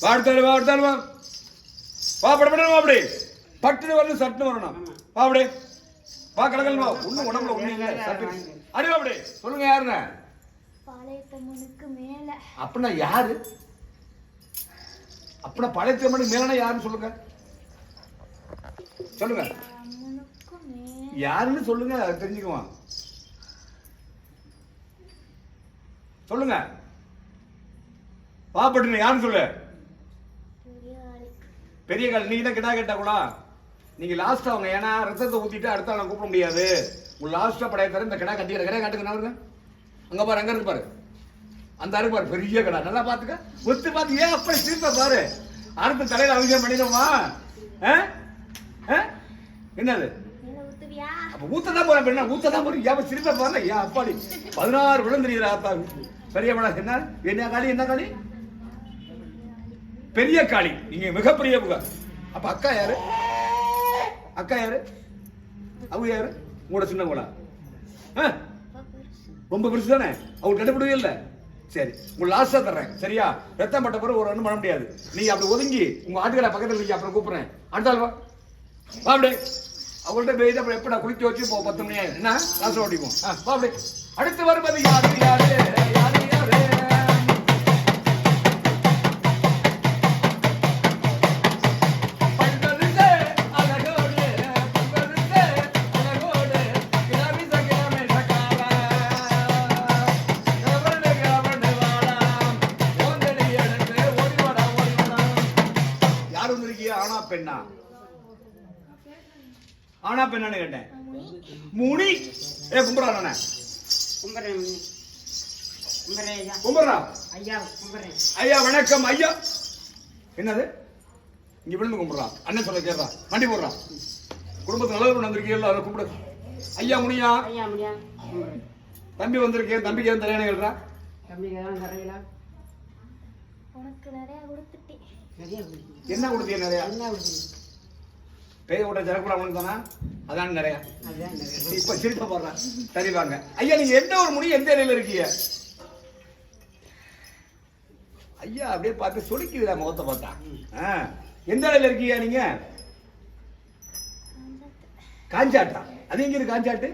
வாடுத்தாரு வாடுத்தாரு வா வா படப்பட வா அப்படி பட்டுன்னு வரணும் சட்டுன்னு வரணும் வா அப்படி வா கடகல் வா ஒன்றும் உடம்புல ஒன்றும் இல்லை சட்டு அடி அப்படி சொல்லுங்க யாருன்னு பாளையத்தம்மனுக்கு மேல அப்படின்னா யாரு அப்படின்னா பாளையத்தம்மனுக்கு மேலனா யாருன்னு சொல்லுங்க சொல்லுங்க யாருன்னு சொல்லுங்க அது தெரிஞ்சுக்குவான் சொல்லுங்க பாப்பட்டு யாருன்னு சொல்லு பெரிய கால் நீங்க தான் கிடா கேட்டா கூட நீங்க லாஸ்ட் அவங்க ஏன்னா ரத்தத்தை ஊத்திட்டு அடுத்த ஆளை கூப்பிட முடியாது உங்க லாஸ்டா படைய தர இந்த கிடா கட்டிக்கிற கிடா காட்டுங்க அங்க பாரு அங்க இருக்கு பாரு அந்த அருக்கு பாரு பெரிய கடை நல்லா பாத்துக்க ஒத்து பார்த்து ஏன் அப்படி சிரிப்ப பாரு அடுத்த தலையில அவசியம் பண்ணிடுமா என்னது அப்ப ஊத்ததான் போறேன் என்ன ஊத்ததான் போறேன் ஏன் சிரிப்ப பாரு ஏன் அப்பாடி 16 விழுந்து தெரியுது ஆத்தா பெரிய மழை என்ன என்ன காளி என்ன காளி பெரிய காளி நீங்க மிகப்பெரிய புகை அப்ப அக்கா யாரு அக்கா யாரு அவங்க யாரு உங்களோட சின்னவங்களா ரொம்ப பெருசு தானே அவங்க கண்டுபிடிவே இல்லை சரி உங்க லாஸ்டா தர்றேன் சரியா ரத்தம் பட்ட பிறகு ஒரு ஒன்றும் பண்ண முடியாது நீ அப்படி ஒதுங்கி உங்க ஆட்டுக்கடை பக்கத்தில் நீங்க அப்புறம் கூப்பிடுறேன் அடுத்தாள் வா வா அப்படி அவங்கள்ட்ட போய் அப்புறம் எப்படா குளிக்க வச்சு 10 மணி ஆயிடும் என்ன லாஸ்ட் ஓட்டிப்போம் வா அப்படி அடுத்து வருவது யாரு யாரு யாரு யாரு பெண்ணா ஆனா பெண்ணான்னு கேட்டேன் முனி ஏ கும்புறானே கும்புறா ஐயா வணக்கம் ஐயா என்னது இங்க விழுந்து கும்பிடுறா அண்ணன் சொல்ல கேட்றா வண்டி போடுறா குடும்பத்து நல்லவர் வந்திருக்கீங்க அதை கும்பிடு ஐயா முனியா தம்பி வந்திருக்கேன் தம்பிக்கு ஏன் தலையான கேள்றா என்ன கொடுத்தீங்க நிறைய பேய் விட்ட ஜனக்கூட அவனுக்கு தானா அதான் நிறைய இப்ப சிரிப்ப போடுறான் சரி வாங்க ஐயா நீங்க எந்த ஒரு முடி எந்த இலையில இருக்கீங்க ஐயா அப்படியே பார்த்து சொலிக்குதுடா முகத்தை பார்த்தா எந்த இலையில இருக்கீங்க நீங்க காஞ்சாட்டா அது எங்க இருக்கு காஞ்சாட்டு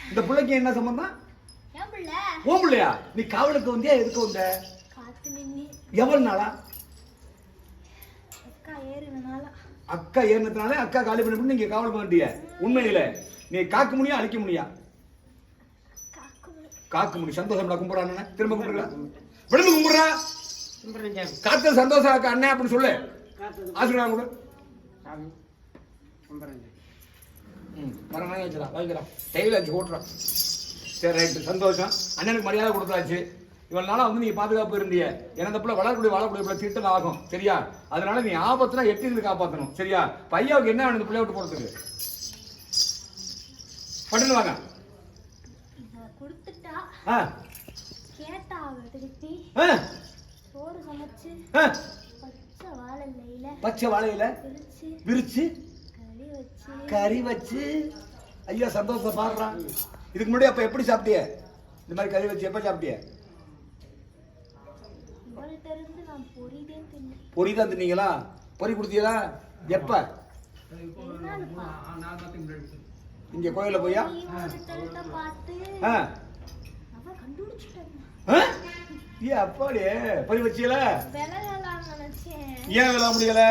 இந்த பிள்ளைக்கு என்ன சம்பந்தம் ஓ பிள்ளையா நீ காவலுக்கு வந்தியா எதுக்கு வந்த எவ்வளவு நாளா அக்கா ஏறினதுனால அக்கா காலி பண்ணி நீங்க காவல் பண்ணிட்டிய உண்மையில நீ காக்க முடியா அழிக்க முடியா காக்க முடியும் சந்தோஷம் கும்பிடுறான் திரும்ப கும்பிடுறா விழுந்து கும்பிடுறா காத்த சந்தோஷம் அக்கா அண்ணன் அப்படின்னு சொல்லு ஆசீர்வாதம் கொடு வரணும் வச்சுடா வாங்கிக்கிறா டைல வச்சு ஓட்டுறான் சரி ரைட்டு சந்தோஷம் அண்ணனுக்கு மரியாதை கொடுத்தாச்சு இவ்வளவு நாளா வந்து நீங்க பாதுகாப்பு இருந்தீங்க ஏன்னா இந்த பிள்ளை வளரக்கூடிய வாழக்கூடிய திட்டம் ஆகும் சரியா அதனால நீ ஆபத்துனா எட்டி இருந்து காப்பாற்றணும் சரியா பையாவுக்கு என்ன வேணும் இந்த பிள்ளைய விட்டு போறதுக்கு பட்டுன்னு வாங்க பச்சை வாழையில விரிச்சு கறி வச்சு ஐயா சந்தோஷம் பாடுறான் இதுக்கு முன்னாடி அப்ப எப்படி சாப்பிட்டிய இந்த மாதிரி கறி வச்சு எப்ப சாப்பிட்டிய பொறி தான் தின்னீங்களா பொறி கொடுத்தீங்களா எப்ப இங்க கோயில போயா அப்பாடி பொறி வச்சீங்கள ஏன் விளா முடியல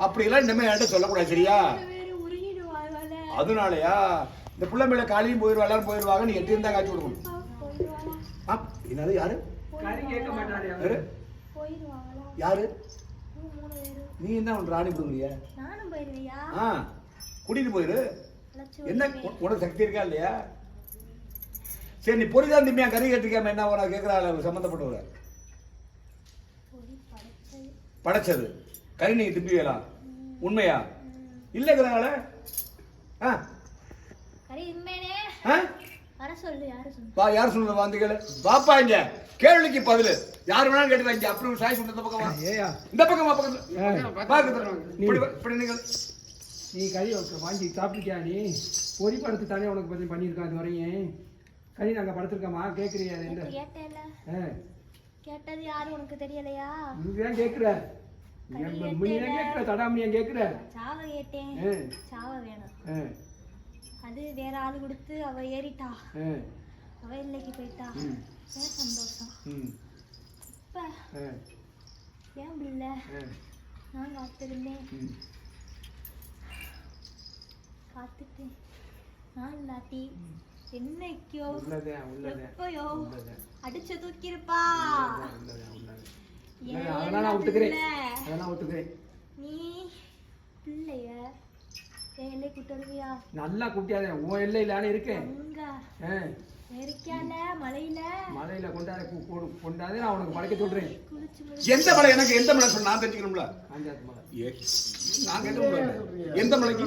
அப்படி எல்லாம் இனிமே என்கிட்ட சொல்லக்கூடாது சரியா அதனாலயா இந்த புள்ள மேல காலையும் போயிருவா எல்லாரும் போயிருவாங்க நீ எட்டு இருந்தா காய்ச்சி கொடுக்கணும் என்னது யாரு யாரு நீ என்ன பண்ற ராணி கொடுக்குறியா கூட்டிட்டு போயிரு என்ன உனக்கு சக்தி இருக்கா இல்லையா சரி நீ பொறிதான் திம்மியா கறி கட்டிக்காம என்ன உனக்கு கேட்கற சம்பந்தப்பட்டவர படைச்சது கறி நீங்க திம்பியலா உண்மையா இல்லைங்கிறனால யார் சொல்றது வாந்திகள் பாப்பா இங்க கேள்விக்கு பதில் யார் வேணாலும் கேட்டுறாங்க அப்படி சாய் சொல்ற இந்த பக்கமா இந்த பக்கமா நீ கறி வாங்கி சாப்பிட்டுக்கியா நீ பொறி படத்து தானே உனக்கு பத்தி பண்ணியிருக்கா அது வரையும் கறி நாங்க படுத்திருக்கோமா கேட்குறியா கேட்டது யாரு உனக்கு தெரியலையா? நீதான் கேக்குற, நீதான் கேக்குற, தடாமணியா கேக்குற. சாவ கேட்டேன், சாவ வேணும். அது வேற ஆளு கொடுத்து அவ ஏறிட்டா, அவ இல்லைக்கு போயிட்டா. சந்தோஷம். இப்ப ஏன் பிள்ளை நான் காத்திருந்தேன், காத்துட்டேன். நான் இல்லாட்டி என்னைக்கோ எப்பயோ அடிச்சு தூக்கிருப்பா. நீ பிள்ளைய என் எல்லை கூட்டுவியா? நல்லா கூட்டியாத, உன் எல்லையிலான இருக்கேன். மலையில கொண்டாதே நான் உனக்கு படைக்க சொல்றேன். எந்த மலை? எனக்கு எந்த மலை சொன்ன நான் தெரிஞ்சுக்கணும்ல. நான் கேட்க எந்த மலைக்கு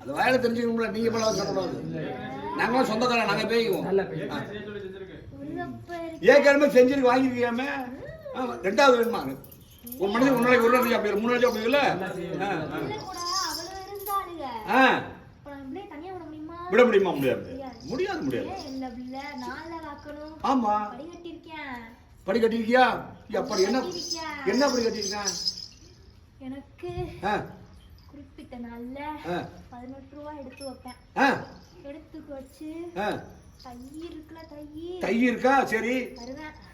அது வாயில தெரிஞ்சுக்கணும்ல. நீங்க பல சொல்லக்கூடாது. நாங்களும் சொந்தக்காரன், நாங்க பேய்க்குவோம். ஏற்கனவே செஞ்சுட்டு வாங்கிருக்கியாம ரெண்டாவது வேணுமா? ஒரு மனுஷன் ஒரு நாளைக்கு ஒரு நாளைக்கு அப்படி 3 நாளைக்கு அப்படி இல்ல விட முடியுமா? முடியாது, முடியாது, முடியாது. ஆமா, படி கட்டிருக்கியா? அப்படி என்ன என்ன படி கட்டிருக்கேன்? எனக்கு குறிப்பிட்ட நாள்ல 18 ரூபாய் எடுத்து வைப்பேன். எடுத்து வச்சு தை இருக்கா? சரி,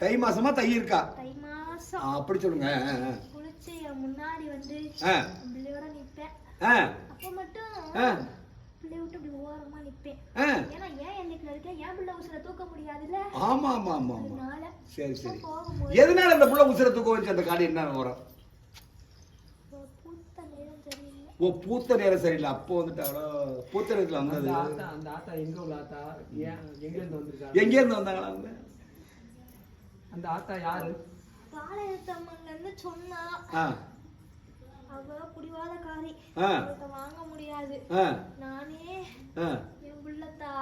தை மாசமா தை இருக்கா? தை மாசம் அப்படி சொல்லுங்க. குளிச்சு முன்னாடி வந்து பிள்ளையோட நிப்பேன். அப்ப மட்டும் பிள்ளை விட்டு இப்படி ஓரமா நிப்பேன். ஏன்னா ஏன் எல்லைக்குள்ள இருக்க, ஏன் பிள்ளை உசுர தூக்க முடியாதுல்ல. ஆமா ஆமா ஆமா. சரி சரி. எதனால இந்த பிள்ளை உசுர தூக்க வச்சு அந்த காடி என்ன வரும்? ஓ, பூத்த நேரம் சரியில்லை. அப்போ வந்துட்டாங்களோ? பூத்த நேரத்துல வந்தது. அந்த ஆத்தா எங்க உள்ள ஆத்தா? எங்க இருந்து வந்திருக்காங்க? எங்க இருந்து வந்தாங்களா அவங்க? அந்த ஆத்தா யாரு? பாளையத்தம்மன்ல இருந்து சொன்னா. அவ புடிவாதக்காரி, வாங்க முடியாது. நானே என் புள்ளத்தா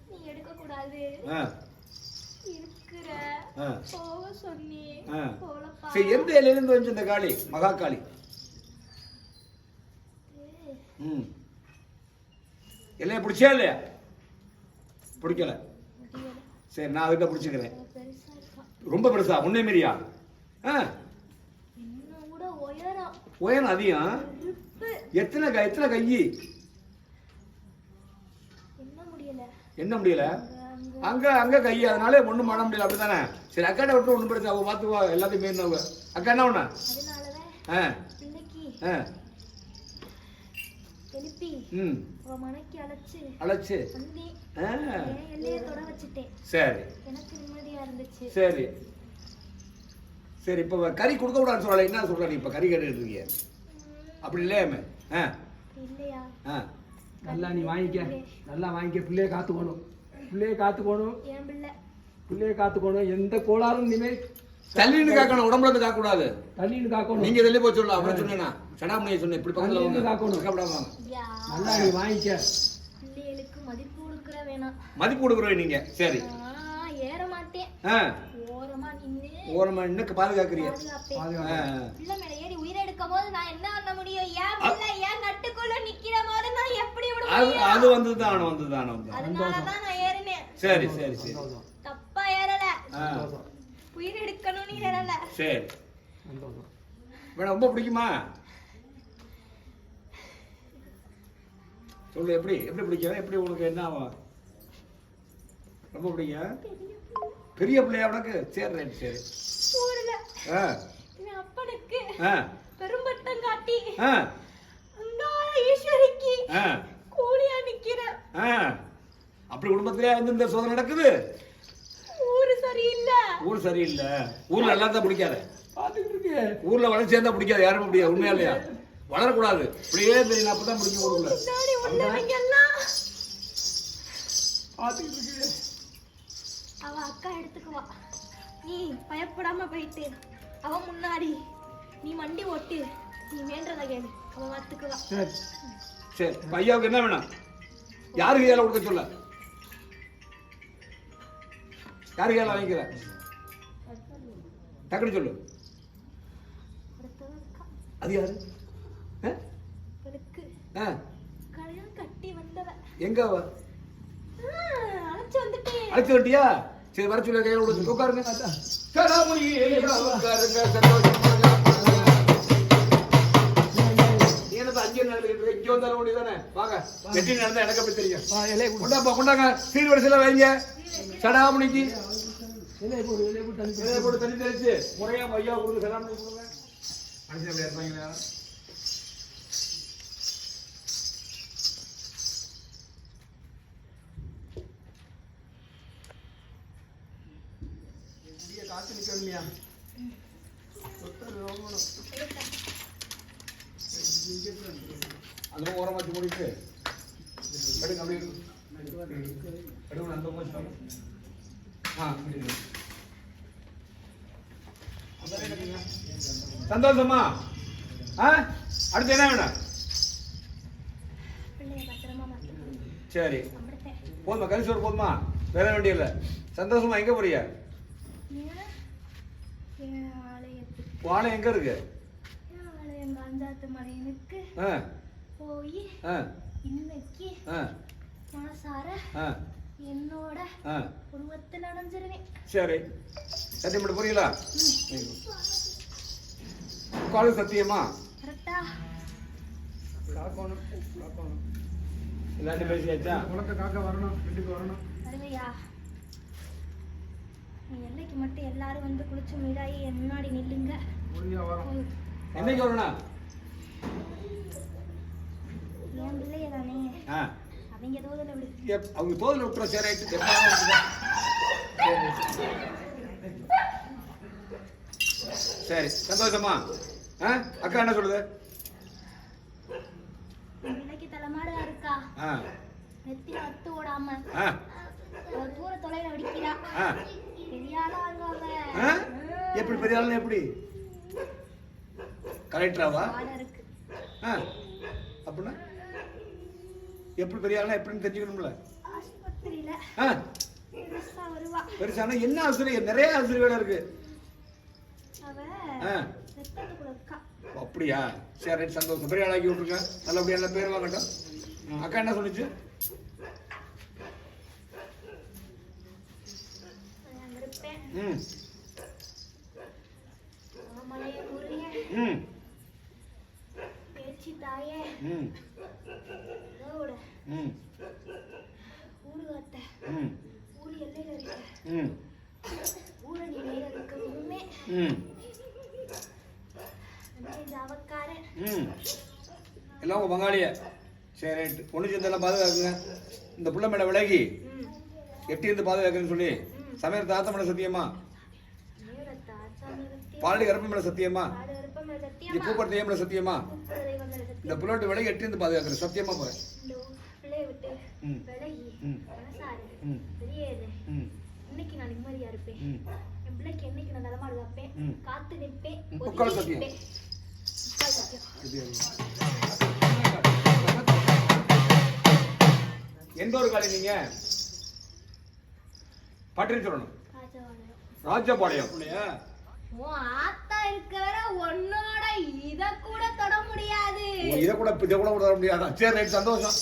நீ எடுக்க கூடாது இருக்கிற போக சொன்னி போலப்பா. சரி, எந்த இலையில இருந்து வந்து இந்த காளி? மகா காளி. எல்லைய பிடிச்சா இல்லையா? பிடிக்கல. சரி, நான் அதுக்கிட்ட பிடிச்சிக்கிறேன். ரொம்ப பெருசா? முன்னே மீறியா? உயரம் அதிகம். எத்தனை கை? என்ன முடியல? அங்க கை, அதனால ஒண்ணும் பண்ண முடியல. அப்படித்தானே? சரி, அக்காட்ட விட்டு ஒண்ணும் பிரச்சனை. அவ பாத்துவா, எல்லாத்தையும் மீறினவங்க. அக்கா என்ன ஒண்ணு அழைச்சு சரி சரி சரி. இப்ப கறி கொடுக்க கூடாதுன்னு சொல்லல. என்ன சொல்ற நீ? இப்ப கறி கேட்டுட்டு இருக்கீங்க? அப்படி இல்லையாமே. நல்லா நீ வாங்கிக்க, நல்லா வாங்கிக்க. பிள்ளைய காத்துக்கணும், பிள்ளைய காத்துக்கணும். எந்த கோளாறும் இனிமே தள்ளின்னு காக்கணும், உடம்புல இருந்து காக்க கூடாது. தள்ளின்னு காக்கணும். நீங்க தள்ளி போய் சொல்லலாம். அப்படி சொன்னேன்னா சடாமணியை சொன்னேன். இப்படி பக்கத்துல வந்து காக்கணும். நல்லா நீ வாங்கிக்க. பிள்ளைகளுக்கு மதிப்பு கொடுக்கற வேணாம். மதிப்பு கொடுக்குறோம் நீங்க. சரி, ஏற மாட்டேன். ஓரமா நின்னு பாதுகாக்கிறீங்க. பிள்ளை மேல ஏறி உயிரை எடுக்கும் போது நான் என்ன பண்ண முடியும்? ஏன் பிள்ளை ஏன் கட்டுக்குள்ள நிக்கிற போது நான் எப்படி விட முடியும்? அது வந்துதான். அதனால தான் நான் ஏறினேன். சரி சரி சரி. தப்பா ஏறல, உயிர் எடுக்கணும்னு ஏறல. சரி, வேணா ரொம்ப பிடிக்குமா? சொல்லு, எப்படி பிடிக்கும்? எப்படி உனக்கு என்ன ஆகும்? ரொம்ப பிடிக்கும். பெரிய பிள்ளையா உனக்கு? சரி ரைட். சரி, ஊர்ல என் அப்பனுக்கு பெரும்பட்டம் காட்டி அங்காள ஈஸ்வரிக்கு கூலியா நிக்கிறேன். அப்படி குடும்பத்திலே வந்து இந்த சோதனை நடக்குது. ஊரு சரியில்லை. ஊர்ல எல்லாம் தான் பிடிக்காத. ஊர்ல வளர்ச்சி சேர்ந்தா பிடிக்காது. யாரும் முடியாது. உண்மையா இல்லையா? வளரக்கூடாது. இப்படியே தெரியும். அப்பதான் பிடிக்கும் ஊருக்குள்ள. அவ அக்கா எடுத்துக்குவா. நீ பயப்படாம போயிட்டு அவ முன்னாடி நீ வண்டி ஓட்டு. நீ வேண்டத கேளு, அவ பார்த்துக்குவா. சரி, பையாவுக்கு என்ன வேணும்? யாருக்கு ஏல கொடுக்க சொல்ல? யாருக்கு ஏல வாங்கிக்கிற? டக்குனு சொல்லு. அது யாரு? கல்யாணம் கட்டி வந்தவ. எங்க அவ? அழைச்சு வந்துட்டேன். அழைச்சு வந்துட்டியா? சரி வர சொல்லி கையில கொடுத்து உட்காருங்க. சடாமுனி உட்காருங்க. சந்தோஷமா ஏனது அங்கே நடந்துட்டு இங்க வந்தாலும் முடியுதானே? வாங்க வெட்டி நடந்தா எனக்கு அப்படி தெரியும். கொண்டாப்பா கொண்டாங்க. சீர்வரிசையில வைங்க. சடாமுனிக்கு இலையை போட்டு தண்ணி தெளிச்சு முறையா ஐயா கொடுத்து சடாமுனி கொடுங்க. மனுஷன் எப்படி இருப்பாங்க? காத்து நிக்கணுமியா? அந்த ஓரம் வச்சு முடிட்டு எடுங்க அப்படியே எடுங்க அந்த ஓரம் சந்தோஷமா? அடுத்து என்ன வேணும்? சரி போதுமா? கரிசோறு போதுமா? வேற வேண்டிய இல்ல. சந்தோஷமா எங்க போறியா? வாழை எங்க இருக்கு? போய் இன்னைக்கு மனசார என்னோட உருவத்தில் அடைஞ்சிருவேன். சரி சத்தியம் மட்டும் புரியல? காலு சத்தியமா? கரெக்டா? எல்லாத்தையும் பேசியாச்சா? உனக்கு காக்க வரணும், வீட்டுக்கு வரணும். வருவையா? நீ எல்லைக்கு மட்டும் எல்லாரும் வந்து குளிச்சு மீடாயி முன்னாடி நில்லுங்க. என்னைக்கு வரணும்? என் பிள்ளைய தானே அவங்க தோதல விடு. அவங்க தோதல விட்டுற. சரி ஆயிட்டு சரி சந்தோஷமா? அக்கா என்ன சொல்லுது? பிள்ளைக்கு தலைமாடா இருக்கா, நெத்தி அத்து ஓடாம தூர தொலைல அடிக்கிறா. பெரிய ஆளா வருவாங்க. எப்படி பெரிய ஆளு? எப்படி கலெக்டராவா? இருக்கு அப்படின்னா எப்படி பெரிய ஆளா எப்படின்னு தெரிஞ்சுக்கணும்ல. ஆஸ்பத்திரியில பெருசா வருவா. பெருசானா என்ன ஆசிரியர்? நிறைய ஆசிரியர் இருக்கு. அப்படியா? சரி சந்தோஷம். பெரிய ஆளாக்கி விட்டுருங்க. நல்லபடியா நல்ல பேர் வாங்கட்டும். அக்கா என்ன சொல்லிச்சு? பேச்சு தாயே ஊடுகாட்ட ஊரு எல்லையில இருக்க ஊரணி மேல இருக்க உண்மை அவக்காரன் எல்லாம் உங்க பங்காளிய. சரி ரைட்டு. பொண்ணு சேர்ந்தெல்லாம் பாதுகாக்குங்க. இந்த புள்ள மேல விலகி எட்டி இருந்து பாதுகாக்குன்னு சொல்லி சமையல் தாத்த மேல சத்தியமா? பாலடி கருப்ப மேல சத்தியமா? பூப்பட்ட மேல சத்தியமா? இந்த புள்ளோட்டு விலகி எட்டி இருந்து பாதுகாக்குற சத்தியமா போறேன். இன்னைக்கு நான் நிம்மதியா இருப்பேன். என் பிள்ளைக்கு என்னைக்கு நான் நலமா இருப்பேன். காத்து நிற்பேன். எந்த ஒரு காலை நீங்க பற்றி சொல்லணும்? ராஜபாளையம். ஆத்தா இருக்கிற உன்னோட இத கூட தொட முடியாது. இத கூட தொட முடியாதா? சரி ரைட் சந்தோஷம்.